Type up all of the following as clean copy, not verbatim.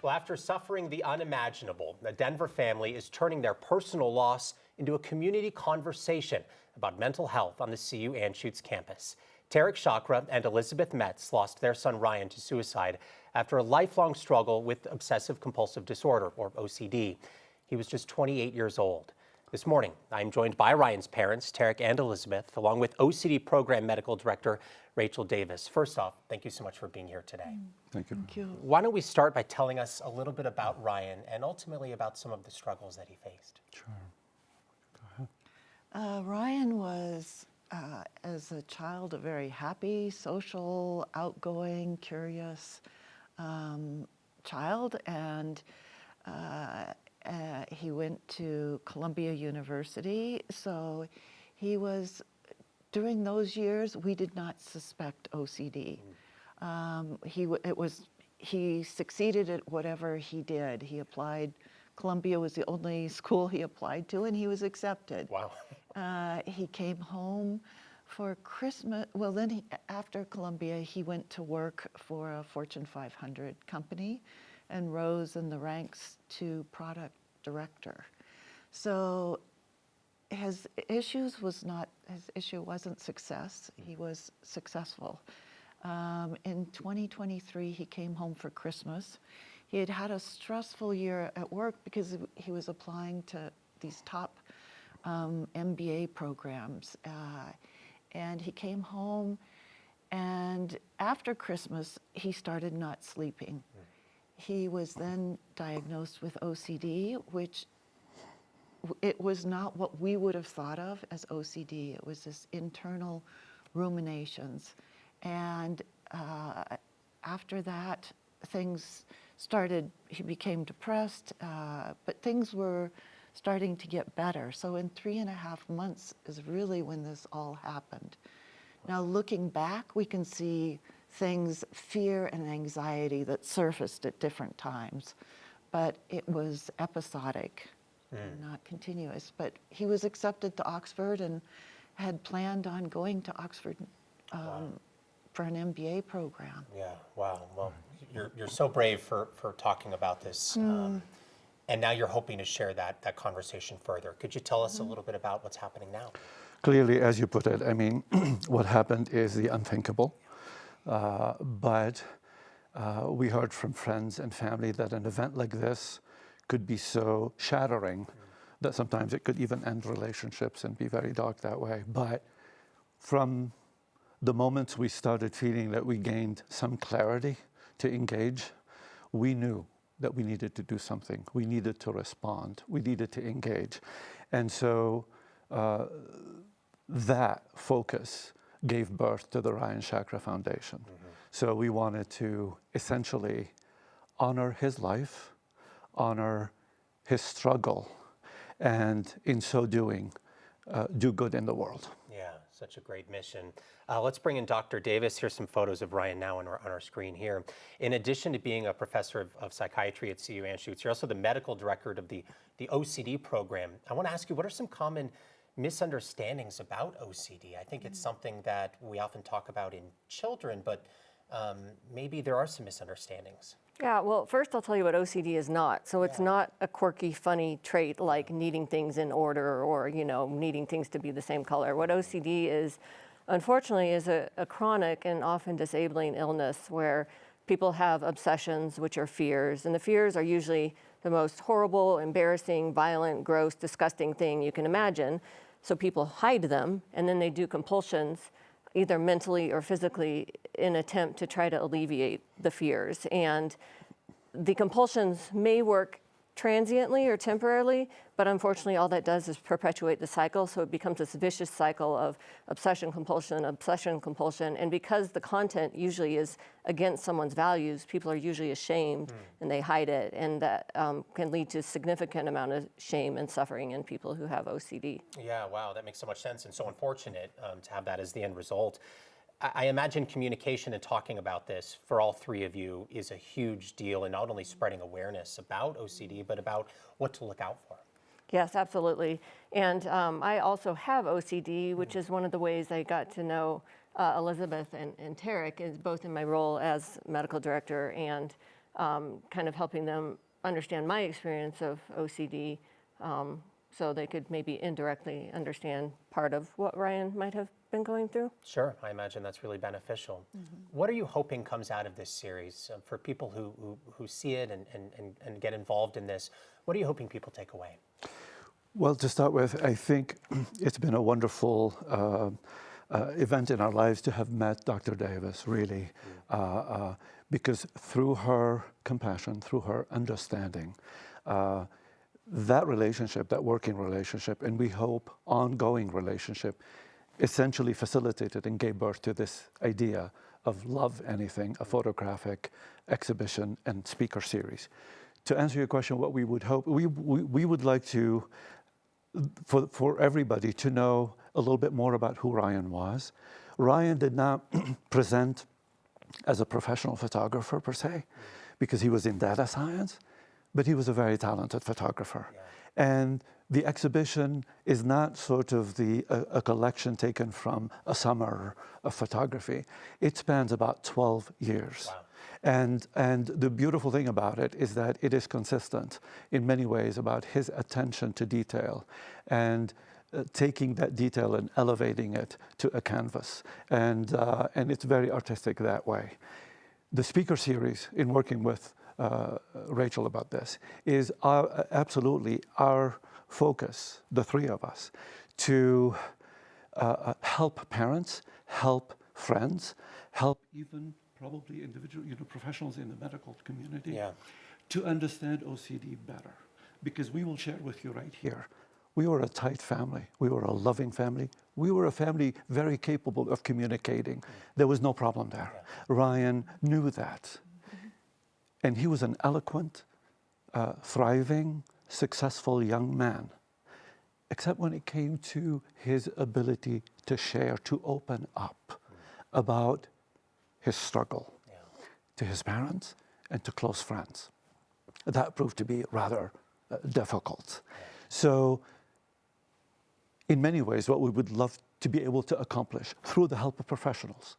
Well, after suffering the unimaginable, the Denver family is turning their personal loss into a community conversation about mental health on the CU Anschutz campus. Tarek Chakra and Elizabeth Metz lost their son Ryan to suicide after a lifelong struggle with obsessive compulsive disorder, or OCD. He was just 28 years old. This morning, I'm joined by Ryan's parents, Tarek and Elizabeth, along with OCD Program Medical Director Rachel Davis. First off, thank you so much for being here today. Thank you. Thank you. Why don't we start by telling us a little bit about Ryan and ultimately about some of the struggles that he faced? Sure. Go ahead. Ryan was, as a child, a very happy, social, outgoing, curious child, and he went to Columbia University. So he was, during those years, we did not suspect OCD. He succeeded at whatever he did. He applied. Columbia was the only school he applied to, and he was accepted. Wow. He came home for Christmas. Well, then after Columbia, he went to work for a Fortune 500 company and rose in the ranks to product director. So his issue wasn't success. He was successful. In 2023, he came home for Christmas. He had had a stressful year at work because he was applying to these top MBA programs. And he came home, and after Christmas, he started not sleeping. He was then diagnosed with OCD, which it was not what we would have thought of as OCD. It was this internal ruminations. And after that, things started, he became depressed, but things were starting to get better. So in 3.5 months is really when this all happened. Now looking back, we can see things, fear and anxiety that surfaced at different times, but it was episodic, not continuous. But he was accepted to Oxford and had planned on going to Oxford for an MBA program. Yeah, wow. Well, you're so brave for talking about this. And now you're hoping to share that conversation further. Could you tell us a little bit about what's happening now? Clearly, as you put it, I mean, what happened is the unthinkable. But we heard from friends and family that an event like this could be so shattering that sometimes it could even end relationships and be very dark that way. But from the moments we started feeling that we gained some clarity to engage, we knew that we needed to do something. We needed to respond. We needed to engage. And so that focus gave birth to the Ryyan Chakra Foundation. So we wanted to essentially honor his life, honor his struggle, and in so doing, do good in the world. Yeah, such a great mission. Let's bring in Dr. Davis. Here's some photos of Ryan now on our screen here. In addition to being a professor of psychiatry at CU Anschutz, you're also the medical director of the OCD program. I want to ask you, what are some common misunderstandings about OCD? I think it's something that we often talk about in children, but maybe there are some misunderstandings. Yeah, well, first I'll tell you what OCD is not. So it's not a quirky, funny trait like needing things in order or, needing things to be the same color. What OCD is, unfortunately, is a chronic and often disabling illness where people have obsessions, which are fears. And the fears are usually the most horrible, embarrassing, violent, gross, disgusting thing you can imagine. So people hide them, and then they do compulsions, either mentally or physically, in attempt to try to alleviate the fears. And the compulsions may work transiently or temporarily, but unfortunately all that does is perpetuate the cycle, so it becomes this vicious cycle of obsession, compulsion, and because the content usually is against someone's values, people are usually ashamed and they hide it, and that can lead to significant amount of shame and suffering in people who have OCD. Yeah, wow, that makes so much sense and so unfortunate to have that as the end result. I imagine communication and talking about this for all three of you is a huge deal, and not only spreading awareness about OCD, but about what to look out for. Yes, absolutely. And I also have OCD, which is one of the ways I got to know Elizabeth and Tarek, is both in my role as medical director and kind of helping them understand my experience of OCD, so they could maybe indirectly understand part of what Ryan might have been going through. Sure, I imagine that's really beneficial. What are you hoping comes out of this series for people who see it and get involved in this? What are you hoping people take away? Well, to start with, I think it's been a wonderful event in our lives to have met Dr. Davis, really, because through her compassion, through her understanding, that relationship, that working relationship, and we hope ongoing relationship, essentially facilitated and gave birth to this idea of Love Anything, a photographic exhibition and speaker series. To answer your question, what we would hope, we would like to, for everybody to know a little bit more about who Ryan was. Ryan did not present as a professional photographer per se, because he was in data science, but he was a very talented photographer. Yeah. And the exhibition is not sort of a collection taken from a summer of photography. It spans about 12 years. Wow. And the beautiful thing about it is that it is consistent in many ways about his attention to detail and taking that detail and elevating it to a canvas. And it's very artistic that way. The speaker series, in working with Rachel about this, is absolutely our focus, the three of us, to help parents, help friends, help even probably individual, professionals in the medical community, to understand OCD better. Because we will share with you right here, we were a tight family. We were a loving family. We were a family very capable of communicating. There was no problem there. Ryan knew that. And he was an eloquent, thriving, successful young man, except when it came to his ability to share, to open up about his struggle to his parents and to close friends. That proved to be rather difficult. So in many ways, what we would love to be able to accomplish through the help of professionals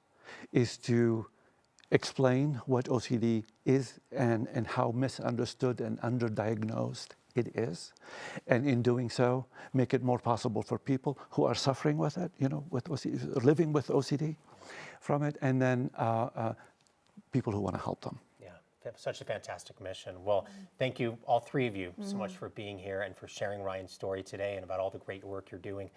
is to explain what OCD is and how misunderstood and underdiagnosed it is. And in doing so, make it more possible for people who are suffering with it, with OCD, living with OCD from it, and then people who want to help them. Yeah, such a fantastic mission. Well, thank you, all three of you, so much for being here and for sharing Ryan's story today and about all the great work you're doing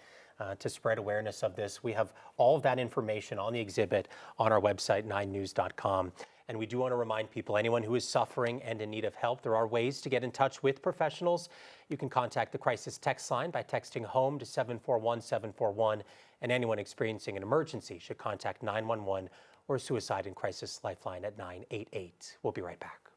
to spread awareness of this. We have all of that information on the exhibit on our website, 9news.com. And we do want to remind people, anyone who is suffering and in need of help, there are ways to get in touch with professionals. You can contact the crisis text line by texting HOME to 741-741. And anyone experiencing an emergency should contact 911 or Suicide and Crisis Lifeline at 988. We'll be right back.